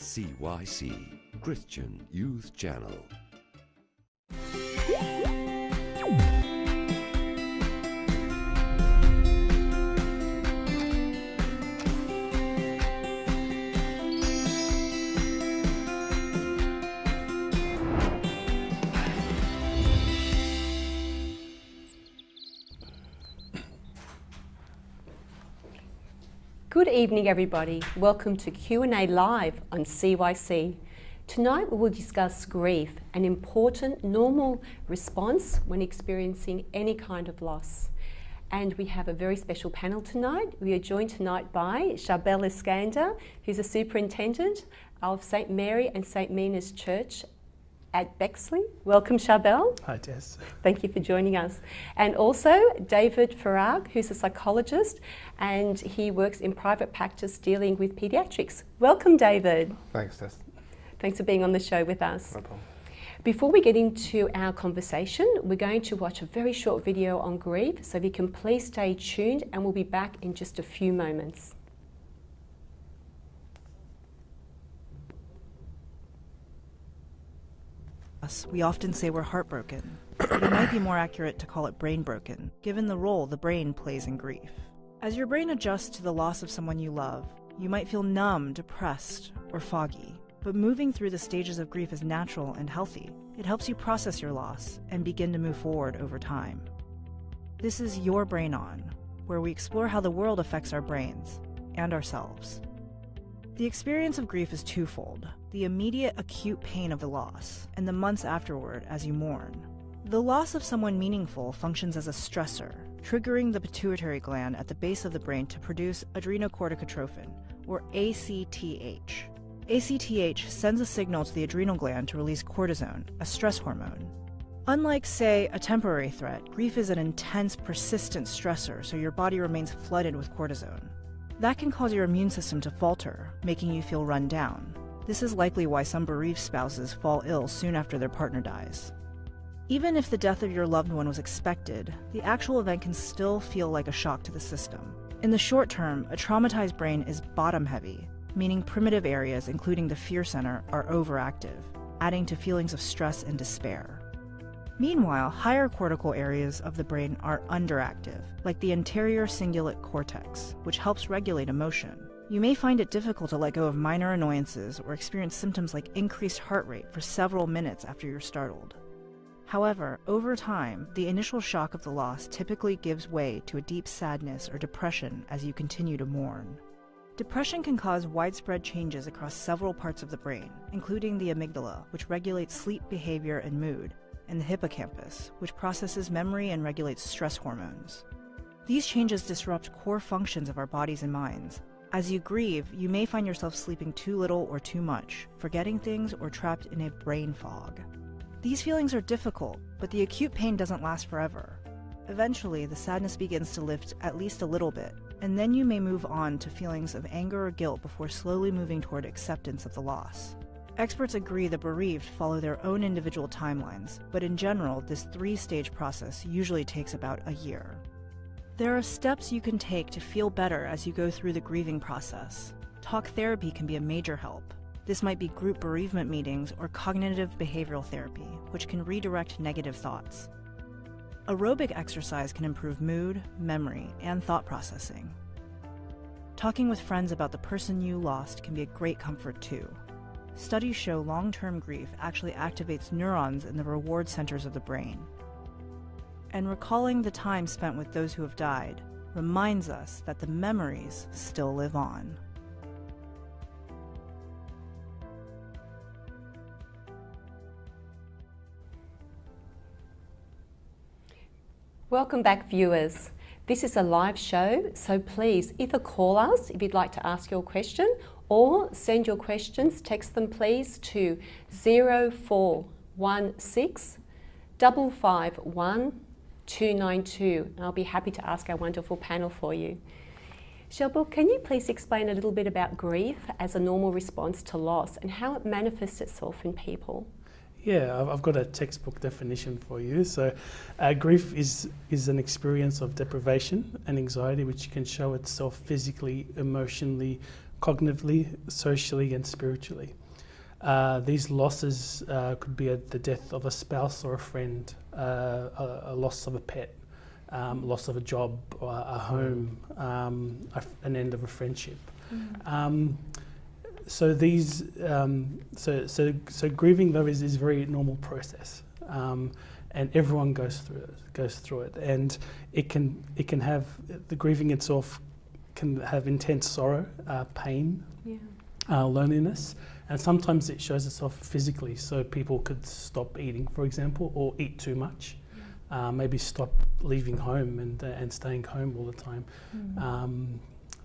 CYC, Christian Youth Channel. Good evening, everybody. Welcome to Q&A Live on CYC. Tonight we will discuss grief, an important, normal response when experiencing any kind of loss. And we have a very special panel tonight. We are joined tonight by Charbel Iskander, who's a superintendent of St. Mary and St. Mina's Church at Bexley. Welcome, Charbel. Hi, Tess. Thank you for joining us. And also David Farag, who's a psychologist, and he works in private practice dealing with paediatrics. Welcome, David. Thanks, Tess. Thanks for being on the show with us. No problem. Before we get into our conversation, we're going to watch a very short video on grief, so if you can please stay tuned, and we'll be back in just a few moments. We often say we're heartbroken, but it might be more accurate to call it brain broken, given the role the brain plays in grief. As your brain adjusts to the loss of someone you love, you might feel numb, depressed, or foggy. But moving through the stages of grief is natural and healthy. It helps you process your loss and begin to move forward over time. This is Your Brain On, where we explore how the world affects our brains and ourselves. The experience of grief is twofold: the immediate acute pain of the loss, and the months afterward as you mourn. The loss of someone meaningful functions as a stressor, triggering the pituitary gland at the base of the brain to produce adrenocorticotrophin, or ACTH. ACTH sends a signal to the adrenal gland to release cortisone, a stress hormone. Unlike, say, a temporary threat, grief is an intense, persistent stressor, so your body remains flooded with cortisone. That can cause your immune system to falter, making you feel run down. This is likely why some bereaved spouses fall ill soon after their partner dies. Even if the death of your loved one was expected, the actual event can still feel like a shock to the system. In the short term, a traumatized brain is bottom-heavy, meaning primitive areas, including the fear center, are overactive, adding to feelings of stress and despair. Meanwhile, higher cortical areas of the brain are underactive, like the anterior cingulate cortex, which helps regulate emotion. You may find it difficult to let go of minor annoyances or experience symptoms like increased heart rate for several minutes after you're startled. However, over time, the initial shock of the loss typically gives way to a deep sadness or depression as you continue to mourn. Depression can cause widespread changes across several parts of the brain, including the amygdala, which regulates sleep behavior and mood, and the hippocampus, which processes memory and regulates stress hormones. These changes disrupt core functions of our bodies and minds. As you grieve, you may find yourself sleeping too little or too much, forgetting things, or trapped in a brain fog. These feelings are difficult, but the acute pain doesn't last forever. Eventually, the sadness begins to lift at least a little bit, and then you may move on to feelings of anger or guilt before slowly moving toward acceptance of the loss. Experts agree the bereaved follow their own individual timelines, but in general, this three-stage process usually takes about a year. There are steps you can take to feel better as you go through the grieving process. Talk therapy can be a major help. This might be group bereavement meetings or cognitive behavioral therapy, which can redirect negative thoughts. Aerobic exercise can improve mood, memory, and thought processing. Talking with friends about the person you lost can be a great comfort too. Studies show long-term grief actually activates neurons in the reward centers of the brain. And recalling the time spent with those who have died reminds us that the memories still live on. Welcome back, viewers. This is a live show, so please either call us if you'd like to ask your question, or send your questions, text them please to 0416 551 292, and I'll be happy to ask our wonderful panel for you. Charbel, can you please explain a little bit about grief as a normal response to loss and how it manifests itself in people? Yeah, I've got a textbook definition for you. So grief is an experience of deprivation and anxiety which can show itself physically, emotionally, cognitively, socially, and spiritually. These losses could be the death of a spouse or a friend, a loss of a pet, loss of a job, or a home, an end of a friendship. So these, so grieving though is a very normal process, and everyone goes through it, and it can have, the grieving itself can have intense sorrow, pain, loneliness, and sometimes it shows itself physically. So people could stop eating, for example, or eat too much, maybe stop leaving home and staying home all the time.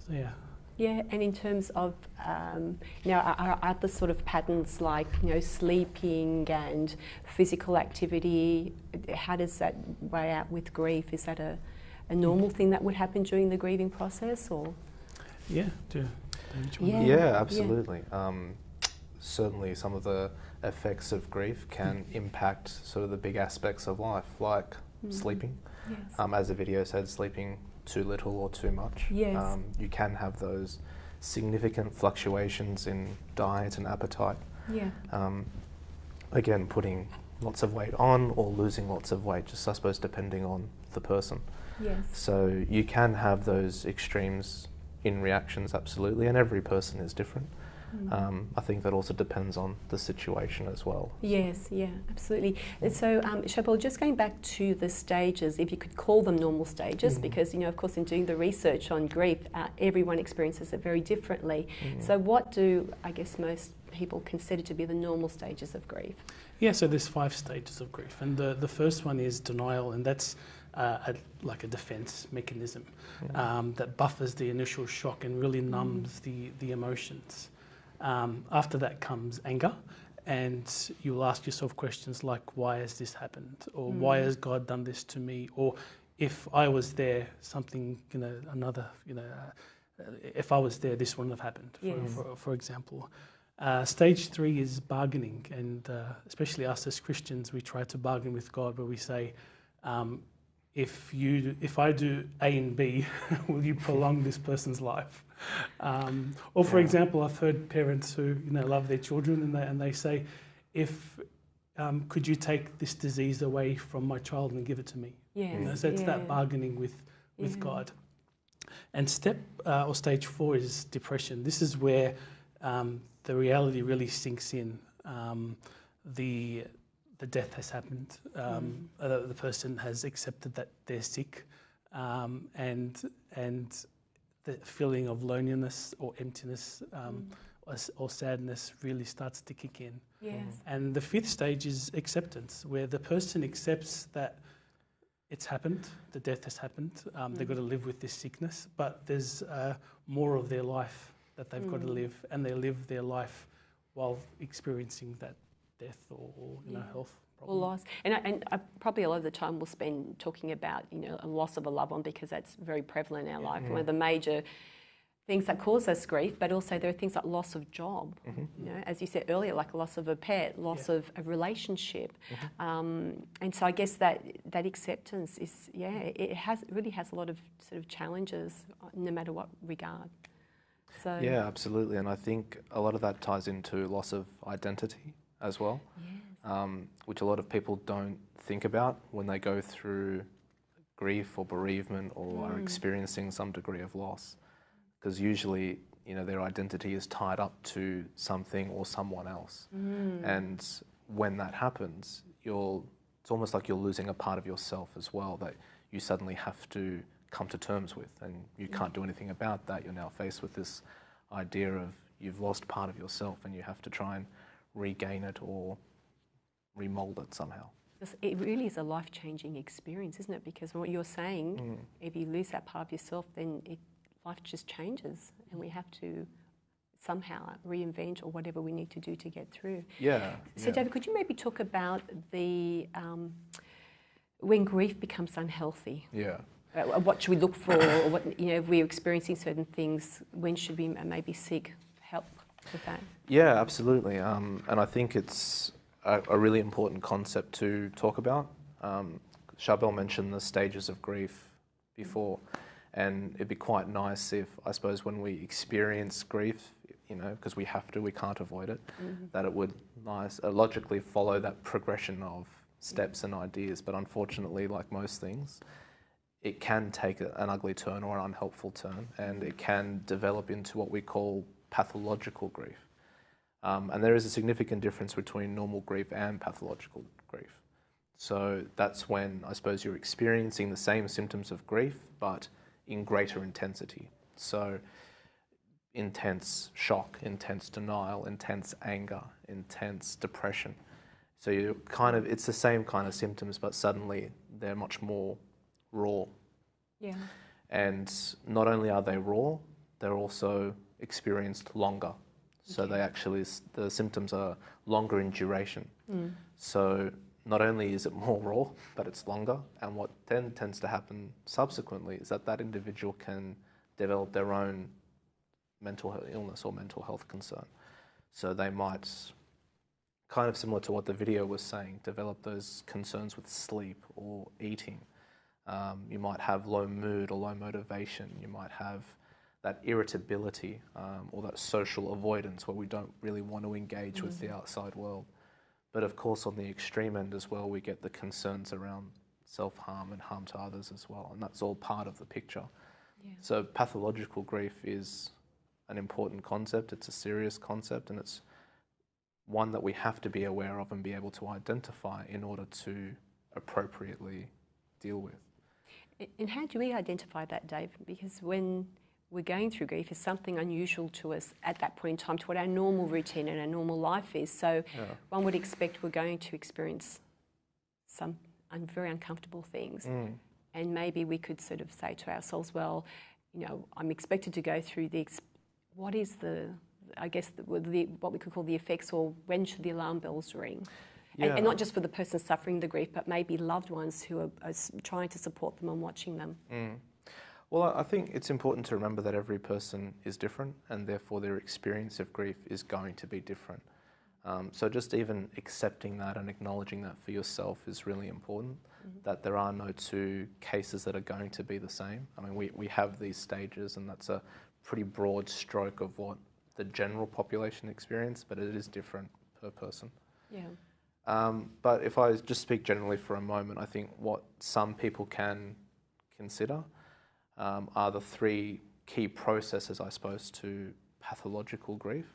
So yeah. Yeah, and in terms of, are other sort of patterns like, sleeping and physical activity, how does that weigh out with grief? Is that a normal thing that would happen during the grieving process, or? Yeah, yeah, absolutely. Certainly some of the effects of grief can impact sort of the big aspects of life, like sleeping. Yes. As the video said, sleeping too little or too much. Yes. You can have those significant fluctuations in diet and appetite. Yeah. Again, putting lots of weight on or losing lots of weight, just I suppose depending on the person. Yes. So you can have those extremes in reactions, absolutely, and every person is different. I think that also depends on the situation as well. Yes, yeah, absolutely. And so, Charbel, just going back to the stages, if you could call them normal stages, because, of course, in doing the research on grief, everyone experiences it very differently. So what do, I guess, most people consider to be the normal stages of grief? Yeah, so there's 5 stages of grief, and the first one is denial, and that's like a defense mechanism that buffers the initial shock and really numbs the emotions. After that comes anger, and you'll ask yourself questions like, why has this happened? Or why has God done this to me? Or if I was there, something, if I was there, this wouldn't have happened, for example. Stage 3 is bargaining, and especially us as Christians, we try to bargain with God, where we say, if I do A and B, will you prolong this person's life? Or for example, I've heard parents who love their children, and they say, could you take this disease away from my child and give it to me? Yes. So it's that bargaining with God. And stage 4 is depression. This is where the reality really sinks in. The death has happened. The person has accepted that they're sick, and the feeling of loneliness or emptiness or sadness really starts to kick in. Yes. And the 5th stage is acceptance, where the person accepts that it's happened, the death has happened, they've got to live with this sickness, but there's more of their life that they've got to live, and they live their life while experiencing that death or health problem. Or loss. And I probably a lot of the time we'll spend talking about, a loss of a loved one, because that's very prevalent in our life. One of the major things that cause us grief, but also there are things like loss of job, as you said earlier, like loss of a pet, loss of a relationship. And so I guess that acceptance is, it really has a lot of sort of challenges, no matter what regard. So yeah, absolutely. And I think a lot of that ties into loss of identity as well, which a lot of people don't think about when they go through grief or bereavement or are experiencing some degree of loss. Because usually, their identity is tied up to something or someone else. And when that happens, it's almost like you're losing a part of yourself as well that you suddenly have to come to terms with, and you can't do anything about that. You're now faced with this idea of you've lost part of yourself, and you have to try and regain it or remold it somehow. It really is a life-changing experience, isn't it? Because what you're saying, if you lose that part of yourself, then life just changes, and we have to somehow reinvent or whatever we need to do to get through. Yeah. So David, could you maybe talk about when grief becomes unhealthy? Yeah. What should we look for, or what, if we're experiencing certain things, when should we maybe seek help with that? Yeah, absolutely. And I think it's a really important concept to talk about. Charbel mentioned the stages of grief before, And it'd be quite nice if, I suppose, when we experience grief, you know, because we have to, we can't avoid it, that it would logically follow that progression of steps and ideas. But unfortunately, like most things, it can take an ugly turn or an unhelpful turn, and it can develop into what we call pathological grief. And there is a significant difference between normal grief and pathological grief. So that's when, I suppose, you're experiencing the same symptoms of grief, but in greater intensity. So intense shock, intense denial, intense anger, intense depression. So you it's the same kind of symptoms, but suddenly they're much more raw. Yeah. And not only are they raw, they're also experienced longer. So they actually, the symptoms are longer in duration. So not only is it more raw, but it's longer. And what then tends to happen subsequently is that individual can develop their own mental illness or mental health concern. So they might, kind of similar to what the video was saying, develop those concerns with sleep or eating. You might have low mood or low motivation. You might have that irritability or that social avoidance where we don't really want to engage with the outside world. But of course, on the extreme end as well, we get the concerns around self-harm and harm to others as well. And that's all part of the picture. Yeah. So pathological grief is an important concept. It's a serious concept, and it's one that we have to be aware of and be able to identify in order to appropriately deal with. And how do we identify that, Dave? Because when we're going through grief, it's something unusual to us at that point in time, to what our normal routine and our normal life is. So one would expect we're going to experience some very uncomfortable things. And maybe we could sort of say to ourselves, well, you know, I'm expected to go through what is what we could call the effects, or when should the alarm bells ring? Yeah. And not just for the person suffering the grief, but maybe loved ones who are trying to support them and watching them. Well, I think it's important to remember that every person is different, and therefore their experience of grief is going to be different. So just even accepting that and acknowledging that for yourself is really important, that there are no two cases that are going to be the same. I mean, we have these stages, and that's a pretty broad stroke of what the general population experience, but it is different per person. Yeah. But if I just speak generally for a moment, I think what some people can consider are the three key processes, I suppose, to pathological grief,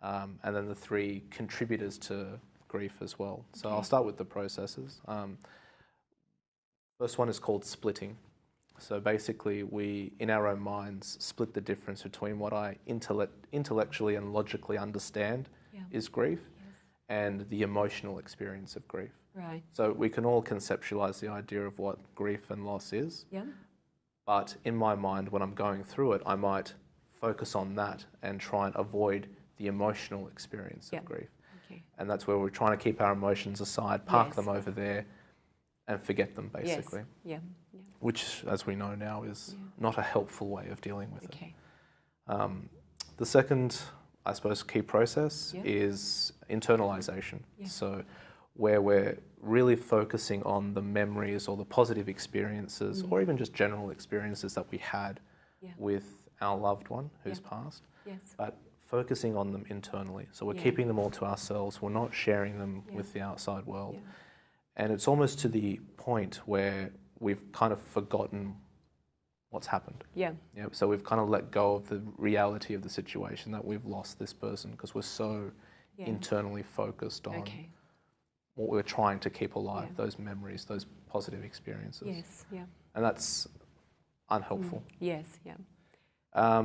and then the three contributors to grief as well. So I'll start with the processes. First one is called splitting. So basically we, in our own minds, split the difference between what I intellectually and logically understand is grief and the emotional experience of grief. Right. So we can all conceptualize the idea of what grief and loss is. Yeah. But in my mind, when I'm going through it, I might focus on that and try and avoid the emotional experience of grief. Okay. And that's where we're trying to keep our emotions aside, park them over there, and forget them, basically. Yes. Yeah. Which, as we know now, is not a helpful way of dealing with it. The second, I suppose, key process is internalization. Yeah. So where we're really focusing on the memories or the positive experiences or even just general experiences that we had with our loved one who's passed, but focusing on them internally. So we're keeping them all to ourselves. We're not sharing them with the outside world. Yeah. And it's almost to the point where we've kind of forgotten what's happened. Yeah. So we've kind of let go of the reality of the situation, that we've lost this person, because we're so internally focused on what we're trying to keep alive, those memories, those positive experiences. Yes, yeah. And that's unhelpful. Yes, yeah.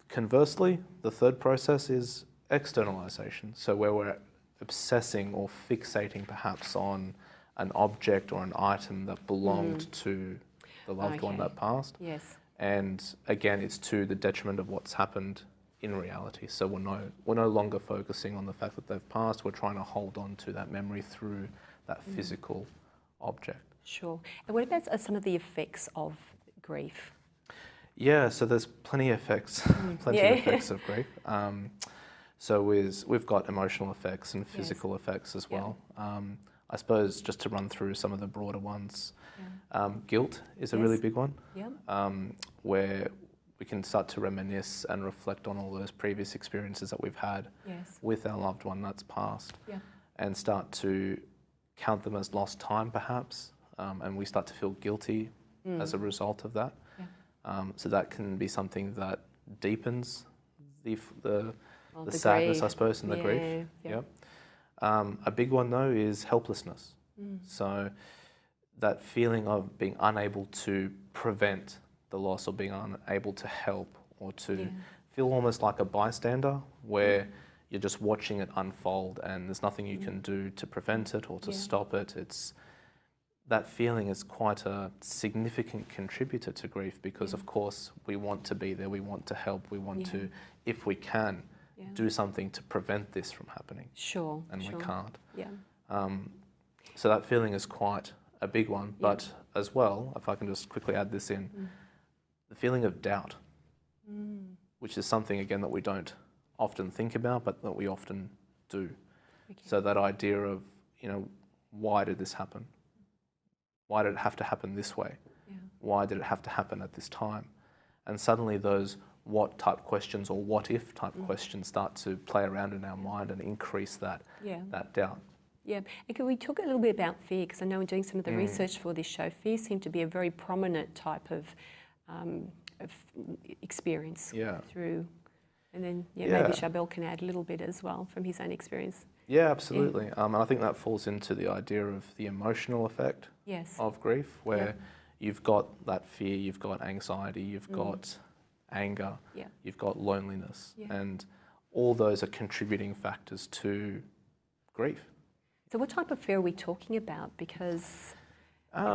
Conversely, the third process is externalization. So where we're obsessing or fixating perhaps on an object or an item that belonged to the loved one that passed. Yes. And again, it's to the detriment of what's happened in reality. So we're no longer focusing on the fact that they've passed. We're trying to hold on to that memory through that physical object. Sure. And what about some of the effects of grief? Yeah, so there's plenty of effects, of effects of grief. So we've got emotional effects and physical effects as well. I suppose just to run through some of the broader ones, guilt is a Yes. really big one, Yeah. where we can start to reminisce and reflect on all those previous experiences that we've had Yes. with our loved one that's passed, Yeah. and start to count them as lost time perhaps, and we start to feel guilty as a result of that. Yeah. So that can be something that deepens the Oh, sadness, grief. I suppose, and the grief. Yeah. Yep. A big one though is helplessness. So that feeling of being unable to prevent the loss, or being unable to help, or to feel almost like a bystander, where you're just watching it unfold and there's nothing you can do to prevent it or to stop it. That feeling is quite a significant contributor to grief, because of course we want to be there, we want to help, we want to, if we can, do something to prevent this from happening. Sure. And sure. we can't. Yeah. So that feeling is quite a big one, but as well, if I can just quickly add this in, the feeling of doubt, which is something again that we don't often think about, but that we often do. Okay. So that idea of, why did this happen? Why did it have to happen this way? Yeah. Why did it have to happen at this time? And suddenly those what type questions or what if type questions start to play around in our mind and increase that doubt. Yeah, and can we talk a little bit about fear? Because I know in doing some of the research for this show, fear seemed to be a very prominent type of experience through. And then maybe Charbel can add a little bit as well from his own experience. Yeah, absolutely. And I think that falls into the idea of the emotional effect of grief, where you've got that fear, you've got anxiety, you've got anger, you've got loneliness, and all those are contributing factors to grief. So what type of fear are we talking about? Because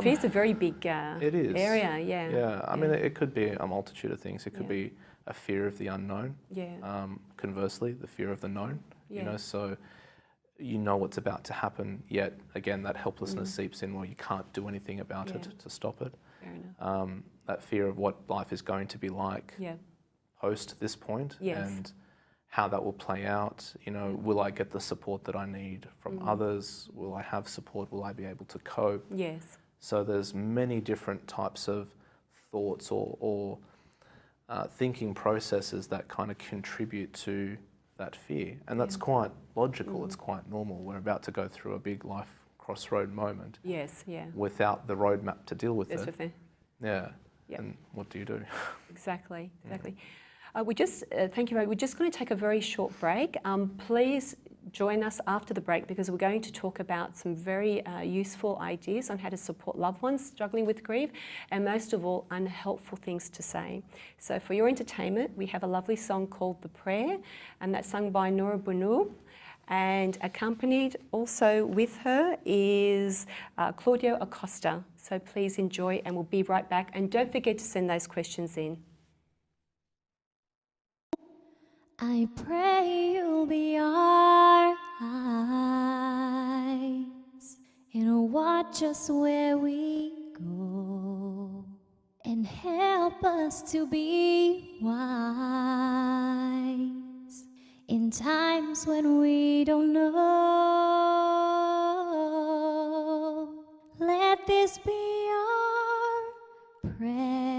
fear is a very big it is. area, yeah. Yeah, I mean, it could be a multitude of things. It could be a fear of the unknown. Conversely, the fear of the known. So you know what's about to happen, yet again that helplessness seeps in, where you can't do anything about it to stop it. Fair enough. That fear of what life is going to be like post this point, and how that will play out. Will I get the support that I need from others? Will I have support? Will I be able to cope? Yes. So there's many different types of thoughts or thinking processes that kind of contribute to that fear, and that's quite logical. It's quite normal. We're about to go through a big life crossroad moment. Yes, Without the roadmap to deal with That's it. the thing. Yeah. Yep. And what do you do? Exactly. We just thank you. We're just going to take a very short break. Please join us after the break, because we're going to talk about some very useful ideas on how to support loved ones struggling with grief, and most of all, unhelpful things to say. So for your entertainment, we have a lovely song called The Prayer, and that's sung by Nora Bunu. And accompanied also with her is Claudio Acosta. So please enjoy, and we'll be right back. And don't forget to send those questions in. I pray you'll be our eyes and watch us where we go, and help us to be wise in times when we don't know. Let this be our prayer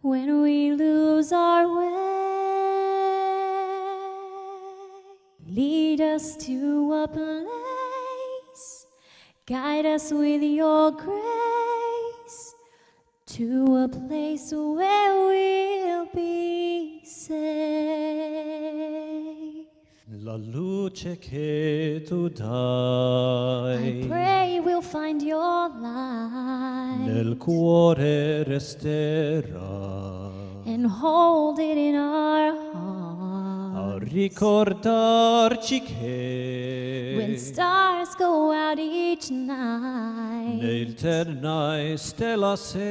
when we lose our way. Lead us to a place, guide us with your grace, to a place where we'll be safe. La luce che tu dai I pray we'll find your light nel cuore resterà and hold it in our a hearts. ricordarci che When stars go out each night, nel ternai stella sei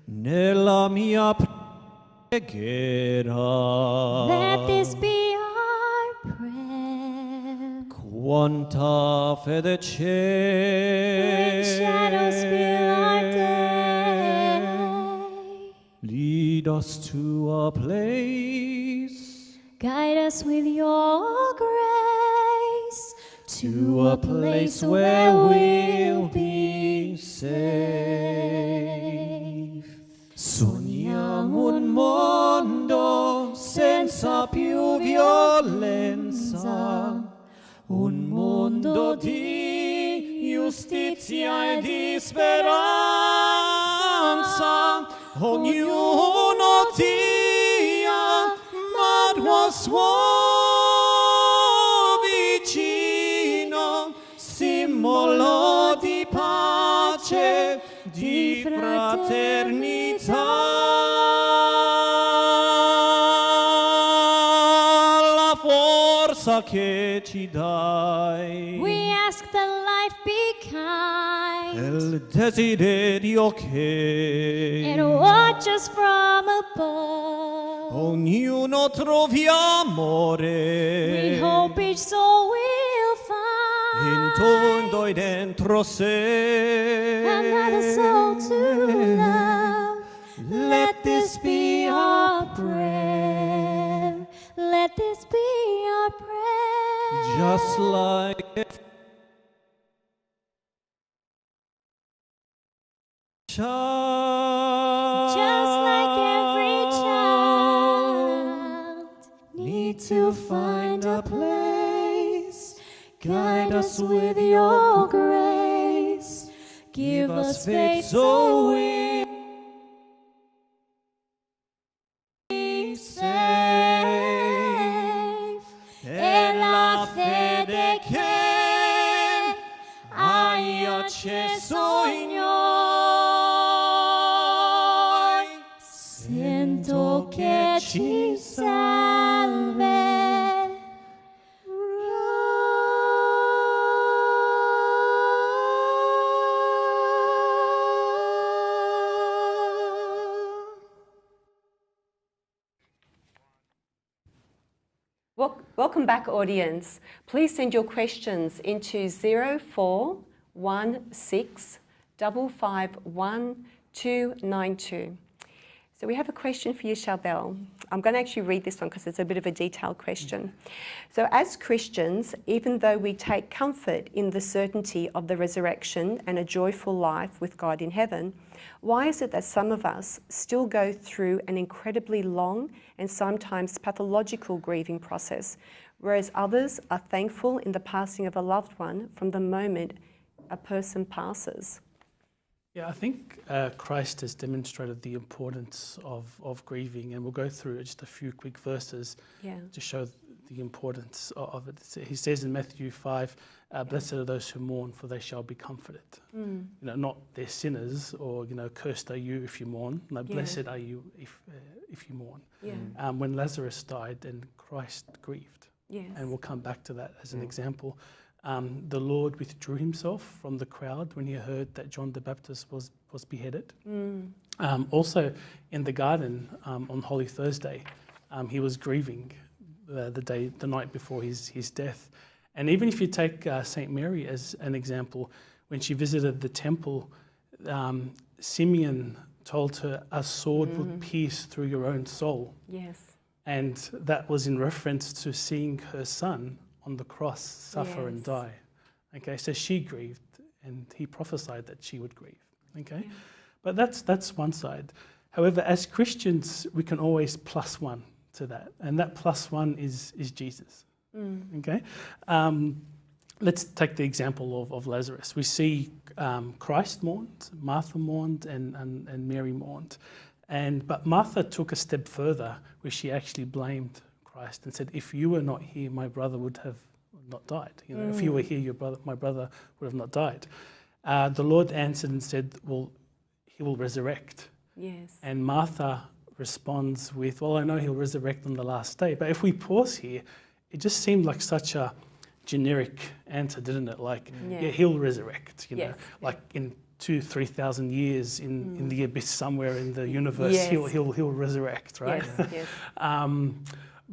nella mia preghiera. let this be our prayer. Quanta fede When c'è shadows fill our day, lì lead us to a place, Guide us with your grace to a place where we'll be safe. Sogniamo un mondo senza più violenza, un mondo di giustizia e di speranza. Ognuno dia madwa suo vicino, simbolo di pace, di fraternità. La forza che ci dai, We ask that life be kind il desiderio che and watch us from above. ognuno trovi amore. We hope each soul will in find tondo e dentro sé. another soul to love. Let this be our prayer. Let this be our prayer. just like a child. Just like every child need to find a place. Guide us with your grace. Give us faith so we'll be safe. E la fede che hai acceso in noi, sento che ci salverà. Welcome back, audience. Please send your questions into 0416551292. So we have a question for you, Charbel. I'm going to actually read this one because it's a bit of a detailed question. So as Christians, even though we take comfort in the certainty of the resurrection and a joyful life with God in heaven, why is it that some of us still go through an incredibly long and sometimes pathological grieving process, whereas others are thankful in the passing of a loved one from the moment a person passes? Yeah, I think Christ has demonstrated the importance of grieving, and we'll go through just a few quick verses to show the importance of it. He says in Matthew 5, blessed are those who mourn, for they shall be comforted. You know, not they're sinners, or, you know, cursed are you if you mourn. No, blessed are you if you mourn. When Lazarus died, and Christ grieved. And we'll come back to that as an example. The Lord withdrew himself from the crowd when he heard that John the Baptist was beheaded. Also in the garden on Holy Thursday, he was grieving the night before his death. And even if you take Saint Mary as an example, when she visited the temple, Simeon told her, a sword would pierce through your own soul. And that was in reference to seeing her son on the cross suffer and die. Okay, so she grieved, and he prophesied that she would grieve. Okay, but that's one side. However, as Christians, we can always plus one to that, and that plus one is Jesus. Okay, let's take the example of Lazarus. We see Christ mourned, Martha mourned, and Mary mourned, but Martha took a step further, where she actually blamed Christ and said, if you were not here, my brother would have not died. You know, if you were here, my brother would have not died. The Lord answered and said, well, he will resurrect. And Martha responds with, well, I know he'll resurrect on the last day. But if we pause here, it just seemed like such a generic answer, didn't it? Like, yeah, he'll resurrect, you know, like in 2,000-3,000 years in the abyss somewhere in the universe, he'll resurrect, right?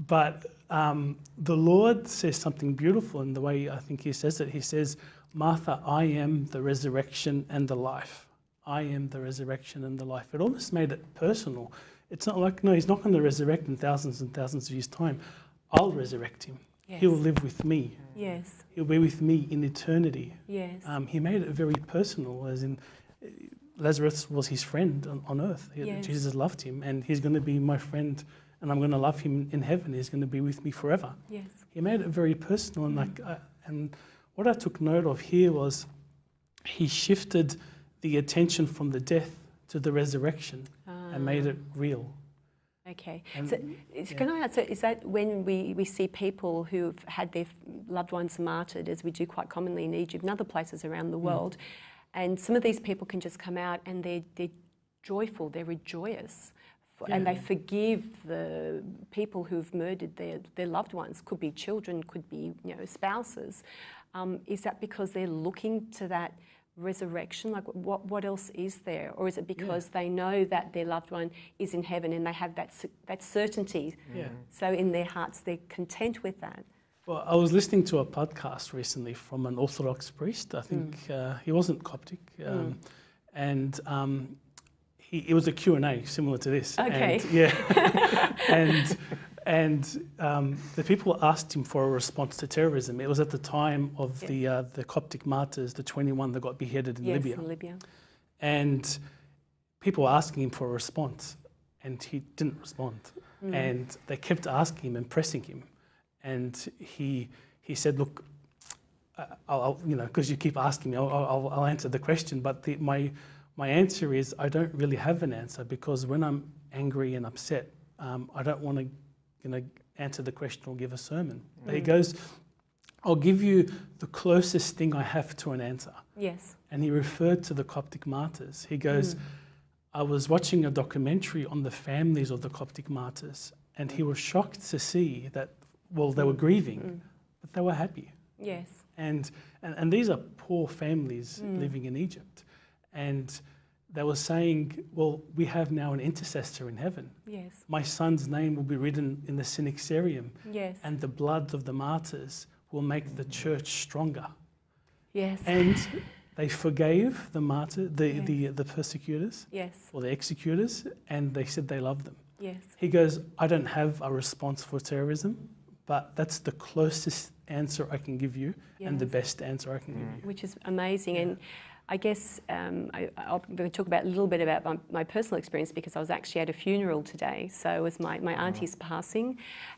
But the Lord says something beautiful in the way I think he says it. He says, Martha, I am the resurrection and the life. I am the resurrection and the life. It almost made it personal. It's not like, no, he's not going to resurrect in thousands and thousands of years' time. I'll resurrect him. Yes. He'll live with me. Yes. He'll be with me in eternity. Yes. He made it very personal, as in Lazarus was his friend on earth. Yes. Jesus loved him, and he's going to be my friend, and I'm going to love him in heaven. He's going to be with me forever. Yes. He made it very personal, and and what I took note of here was he shifted the attention from the death to the resurrection and made it real. Okay. And- So, can I ask, so is that when we see people who've had their loved ones martyred, as we do quite commonly in Egypt and other places around the world, and some of these people can just come out and they're joyful, they're joyous, and they forgive the people who've murdered their loved ones, could be children, could be spouses. Is that because they're looking to that resurrection? Like, what else is there? Or is it because they know that their loved one is in heaven and they have that certainty? Yeah. So in their hearts, they're content with that. Well, I was listening to a podcast recently from an Orthodox priest. I think he wasn't Coptic, and it was a Q&A similar to this. Okay. And, the people asked him for a response to terrorism. It was at the time of the Coptic martyrs, the 21 that got beheaded in Libya. Yes, in Libya. And people were asking him for a response, and he didn't respond. And they kept asking him and pressing him. And he said, look, I'll because you keep asking me, I'll answer the question. But my answer is I don't really have an answer, because when I'm angry and upset, I don't want to answer the question or give a sermon. But he goes, I'll give you the closest thing I have to an answer. Yes. And he referred to the Coptic martyrs. He goes, I was watching a documentary on the families of the Coptic martyrs, and he was shocked to see that, well, they were grieving, but they were happy. Yes. And these are poor families living in Egypt. And they were saying, well, we have now an intercessor in heaven. Yes. My son's name will be written in the Synaxarium. Yes. And the blood of the martyrs will make the church stronger. Yes. And they forgave the persecutors, Yes. or the executors, and they said they loved them. Yes. He goes, I don't have a response for terrorism, but that's the closest answer I can give you, and the best answer I can give you. Which is amazing. And I guess I'm going to talk a little bit about my personal experience, because I was actually at a funeral today. So it was my auntie's passing,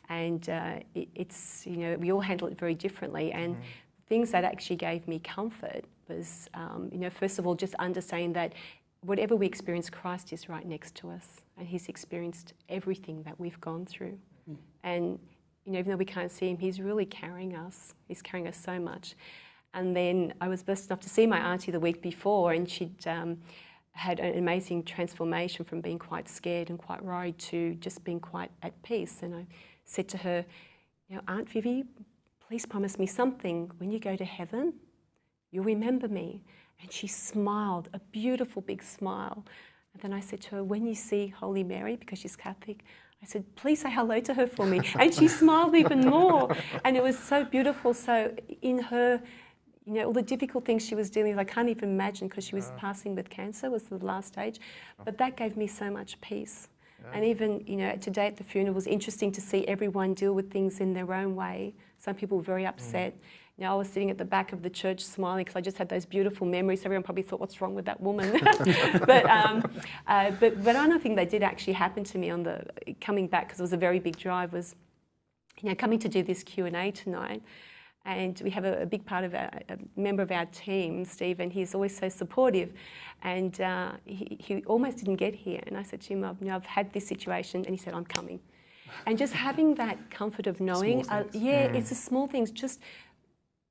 and it's we all handle it very differently. And things that actually gave me comfort was first of all, just understanding that whatever we experience, Christ is right next to us, and He's experienced everything that we've gone through. And even though we can't see Him, He's really carrying us. He's carrying us so much. And then I was blessed enough to see my auntie the week before, and she'd had an amazing transformation from being quite scared and quite worried to just being quite at peace. And I said to her, Aunt Vivi, please promise me something. When you go to heaven, you'll remember me. And she smiled, a beautiful big smile. And then I said to her, when you see Holy Mary, because she's Catholic, I said, please say hello to her for me. And she smiled even more. And it was so beautiful. So in her, all the difficult things she was dealing with, I can't even imagine, because she was passing with cancer, was the last stage. But that gave me so much peace. And even, today at the funeral, it was interesting to see everyone deal with things in their own way. Some people were very upset. I was sitting at the back of the church smiling, because I just had those beautiful memories. Everyone probably thought, what's wrong with that woman? But another thing that did actually happen to me on the coming back, because it was a very big drive, was coming to do this Q&A tonight. And we have a big part of a member of our team, Steve, and he's always so supportive. And he almost didn't get here. And I said to him, I've had this situation. And he said, I'm coming. And just having that comfort of knowing, it's the small things, just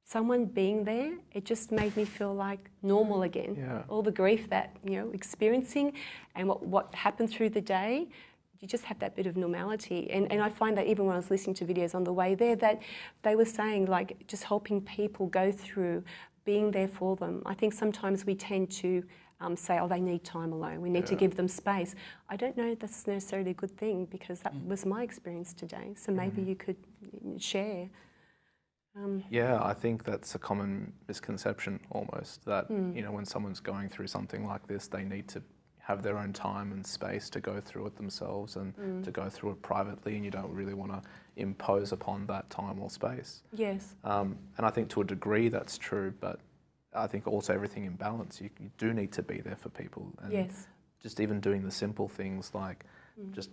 someone being there, it just made me feel like normal again. Yeah. All the grief that, experiencing and what happened through the day, you just have that bit of normality. And I find that even when I was listening to videos on the way there, that they were saying, like, just helping people go through, being there for them. I think sometimes we tend to say, they need time alone. We need to give them space. I don't know if that's necessarily a good thing, because that was my experience today. So maybe you could share. Yeah, I think that's a common misconception almost, that you know, when someone's going through something like this, they need to have their own time and space to go through it themselves and to go through it privately, and you don't really want to impose upon that time or space. Yes. And I think to a degree that's true, but I think also everything in balance, you do need to be there for people. And Yes. just even doing the simple things like just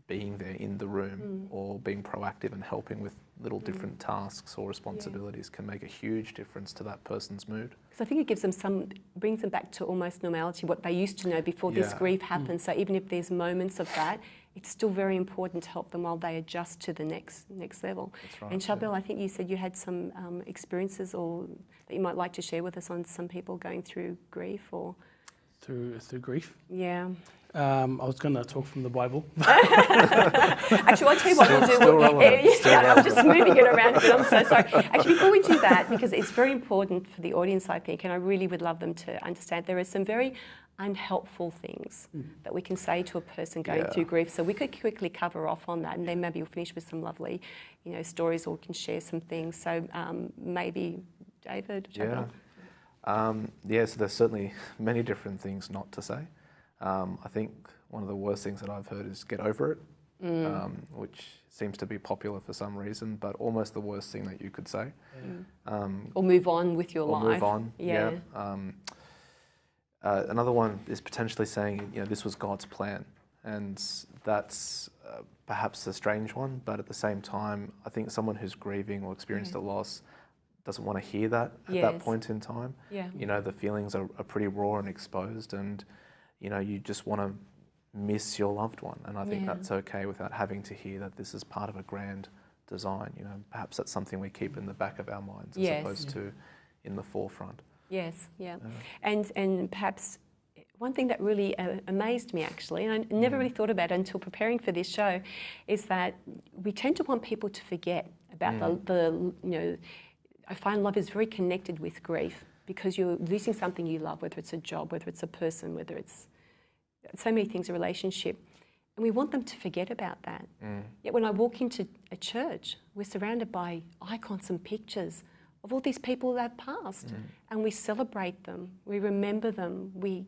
being there in the room or being proactive and helping with little different tasks or responsibilities can make a huge difference to that person's mood. Because I think it gives them brings them back to almost normality, what they used to know before this grief happened. So even if there's moments of that, it's still very important to help them while they adjust to the next level. That's right. And Charbel, I think you said you had some experiences or that you might like to share with us on some people going through grief or... Through grief. Yeah. I was going to talk from the Bible. Actually, I'll tell you what we'll do. Still relevant. I'm just moving it around, but I'm so sorry. Actually, before we do that, because it's very important for the audience, I think, and I really would love them to understand, there are some very unhelpful things that we can say to a person going through grief. So we could quickly cover off on that, and then maybe we'll finish with some lovely, stories, or we can share some things. So maybe David, Charbel. So there's certainly many different things not to say. I think one of the worst things that I've heard is get over it, which seems to be popular for some reason, but almost the worst thing that you could say. Or move on with your life. Or move on, yeah. Another one is potentially saying, this was God's plan. And that's perhaps a strange one, but at the same time, I think someone who's grieving or experienced a loss doesn't want to hear that at that point in time. Yeah. The feelings are pretty raw and exposed, and you just want to miss your loved one. And I think that's okay without having to hear that this is part of a grand design. Perhaps that's something we keep in the back of our minds as opposed to in the forefront. Yes, yeah. And perhaps one thing that really amazed me, actually, and I never really thought about it until preparing for this show, is that we tend to want people to forget about I find love is very connected with grief, because you're losing something you love, whether it's a job, whether it's a person, whether it's so many things, a relationship. And we want them to forget about that. Yet when I walk into a church, we're surrounded by icons and pictures of all these people that have passed. And we celebrate them, we remember them, we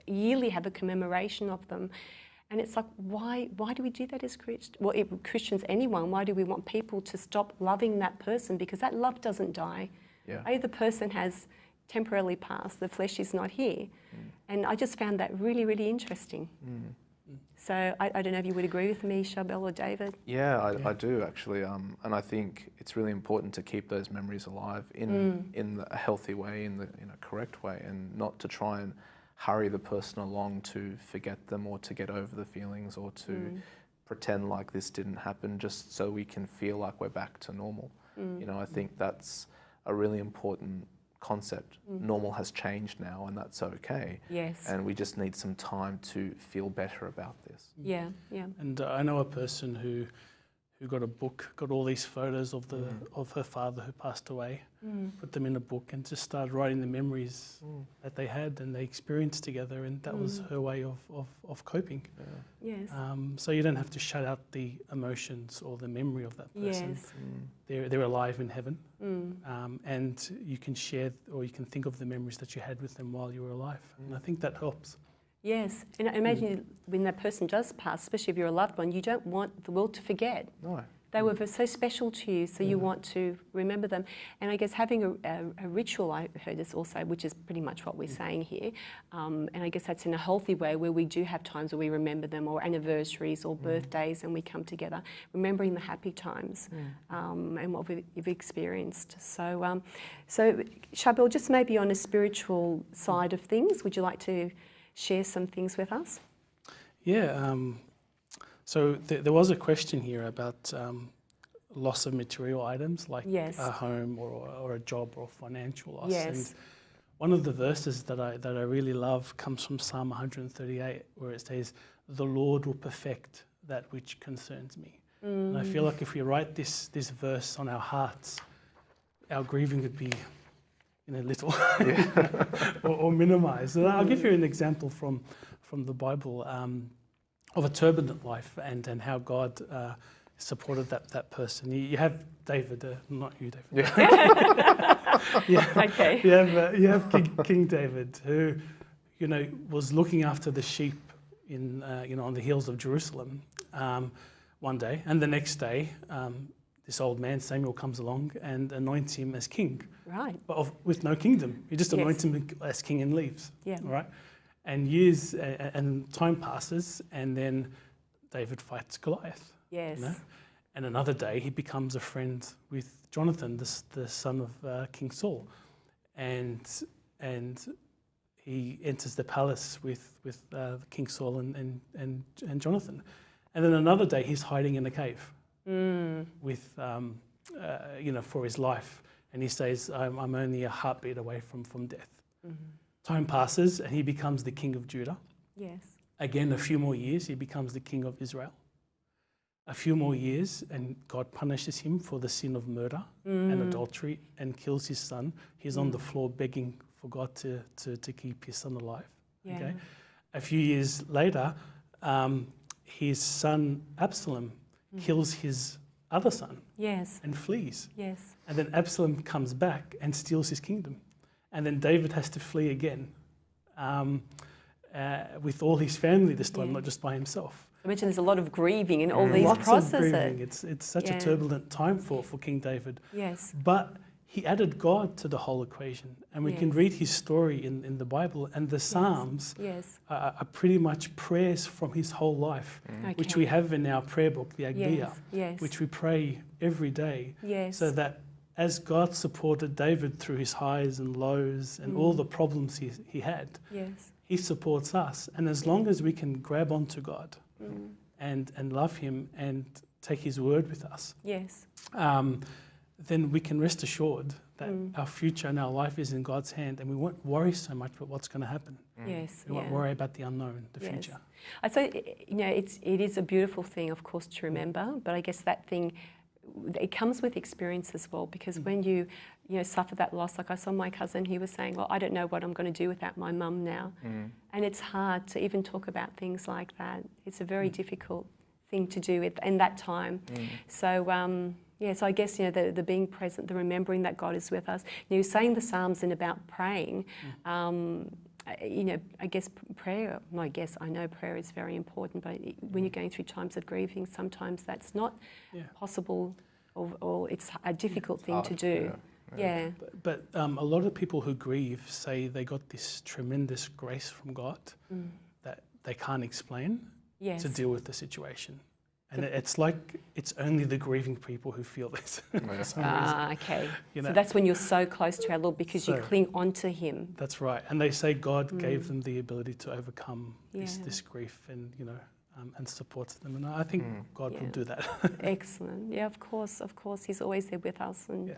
yearly have a commemoration of them. And it's like, why do we do that as Christians? Well, Christians, anyone, why do we want people to stop loving that person? Because that love doesn't die. The person has temporarily passed, the flesh is not here. And I just found that really, really interesting. So I don't know if you would agree with me, Charbel or David? Yeah, I do actually. And I think it's really important to keep those memories alive in a healthy way, in a correct way, and not to try and hurry the person along to forget them or to get over the feelings or to pretend like this didn't happen just so we can feel like we're back to normal. I think that's a really important concept. Normal has changed now, and that's okay. Yes. And we just need some time to feel better about this. Yeah. And I know a person who got a book, got all these photos of her father who passed away, put them in a book, and just started writing the memories that they had and they experienced together, and that was her way of coping. Yes. So you don't have to shut out the emotions or the memory of that person. Yes. They're alive in heaven, and you can share or you can think of the memories that you had with them while you were alive, and I think that helps. Yes, and I imagine when that person does pass, especially if you're a loved one, you don't want the world to forget. No. They were so special to you, so you want to remember them. And I guess having a ritual, I heard this also, which is pretty much what we're saying here, and I guess that's in a healthy way where we do have times where we remember them, or anniversaries or birthdays, and we come together, remembering the happy times and what we've experienced. So, Charbel, just maybe on a spiritual side of things, would you like to share some things with us? Yeah, so there was a question here about loss of material items like a home or a job or financial loss. Yes. And one of the verses that I really love comes from Psalm 138, where it says, "The Lord will perfect that which concerns me." And I feel like if we write this verse on our hearts, our grieving would be little or minimized. And I'll give you an example from the Bible of a turbulent life and how God supported that person. You have David, not you, David. Yeah. Okay. You have King David, who, was looking after the sheep in, on the hills of Jerusalem one day, and the next day, this old man Samuel comes along and anoints him as king. Right. But with no kingdom, he just Yes. anoints him as king and leaves. Yeah. All right, and years and time passes, and then David fights Goliath. Yes. And another day he becomes a friend with Jonathan, the son of King Saul, and he enters the palace with King Saul and Jonathan, and then another day he's hiding in a cave with for his life, and he says, "I'm only a heartbeat away from death." Mm-hmm. Time passes, and he becomes the king of Judah. Yes. Again, a few more years, he becomes the king of Israel. A few more years, and God punishes him for the sin of murder and adultery and kills his son. He's on the floor begging for God to keep his son alive. Yeah. Okay. A few years later, his son Absalom kills his other son. Yes. And flees. Yes. And then Absalom comes back and steals his kingdom. And then David has to flee again with all his family this time, not just by himself. I mentioned there's a lot of grieving in all these Lots processes. of grieving. It's such a turbulent time for King David. Yes. But he added God to the whole equation. And we can read his story in the Bible, and the Psalms are pretty much prayers from his whole life, which we have in our prayer book, the Agbiya, which we pray every day, so that as God supported David through his highs and lows and all the problems he had, he supports us. And as long as we can grab onto God and love him and take his word with us, then we can rest assured that our future and our life is in God's hand, and we won't worry so much about what's going to happen. Yes, we won't worry about the unknown, the future. I say, it is a beautiful thing, of course, to remember, but I guess that thing, it comes with experience as well, because when you suffer that loss, like I saw my cousin, he was saying, well, I don't know what I'm going to do without my mum now. And it's hard to even talk about things like that. It's a very difficult thing to do in that time. So, so I guess, the being present, the remembering that God is with us. Saying the Psalms and about praying, I guess prayer, I know prayer is very important, but when you're going through times of grieving, sometimes that's not possible, or it's a difficult thing to do. But a lot of people who grieve say they got this tremendous grace from God that they can't explain to deal with the situation. And it's like it's only the grieving people who feel this. Okay. So that's when you're so close to our Lord, because you cling onto him. That's right. And they say God gave them the ability to overcome this grief, and supports them. And I think God will do that. Excellent. Yeah, of course. He's always there with us. And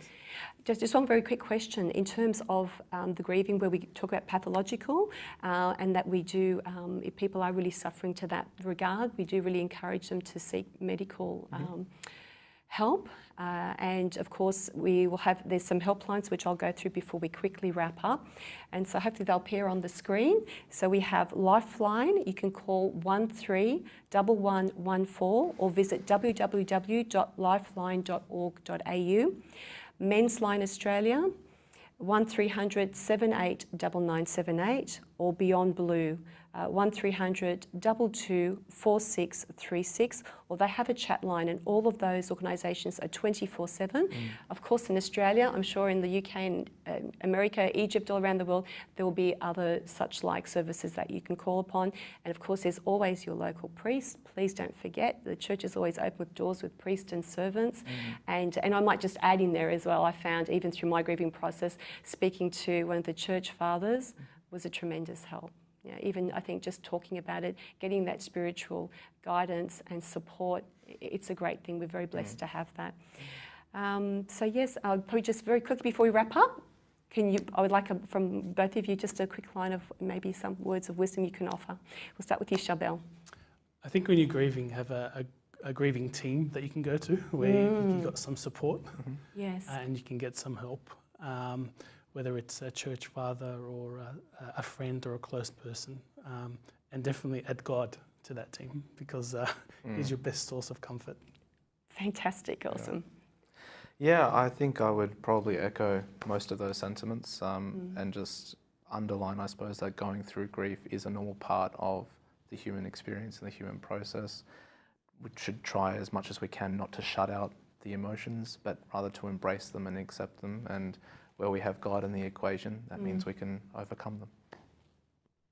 just one very quick question. In terms of the grieving, where we talk about pathological, and that we do, if people are really suffering to that regard, we do really encourage them to seek medical help. And of course, there's some helplines which I'll go through before we quickly wrap up. And so hopefully they'll appear on the screen. So we have Lifeline. You can call 131114 or visit www.lifeline.org.au. Men's Line Australia, 1300 78 9978, or Beyond Blue, 1300 22 4636, or they have a chat line, and all of those organisations are 24/7. Of course, in Australia, I'm sure in the UK and America, Egypt, all around the world, there will be other such like services that you can call upon. And of course, there's always your local priest. Please don't forget, the church is always open with doors with priests and servants. And I might just add in there as well, I found even through my grieving process, speaking to one of the church fathers was a tremendous help. Even I think just talking about it, getting that spiritual guidance and support, it's a great thing. We're very blessed to have that. So yes, I'll probably just very quickly before we wrap up, I would like from both of you just a quick line of maybe some words of wisdom you can offer. We'll start with you, Charbel. I think when you're grieving, have a grieving team that you can go to where you've got some support. Yes. And you can get some help. Whether it's a church father or a friend or a close person, and definitely add God to that team, because he's your best source of comfort. Fantastic, awesome. Yeah, I think I would probably echo most of those sentiments and just underline, I suppose, that going through grief is a normal part of the human experience and the human process. We should try as much as we can not to shut out the emotions, but rather to embrace them and accept them. And where we have God in the equation, that means we can overcome them.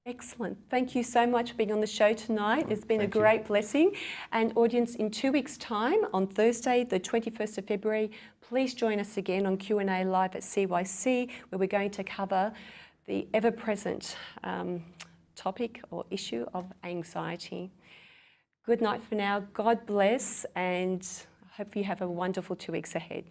Excellent. Thank you so much for being on the show tonight. It's been Thank a you. great blessing. And audience, in 2 weeks' time, on Thursday, the 21st of February, please join us again on Q&A Live at CYC, where we're going to cover the ever-present topic or issue of anxiety. Good night for now. God bless, and I hope you have a wonderful 2 weeks ahead.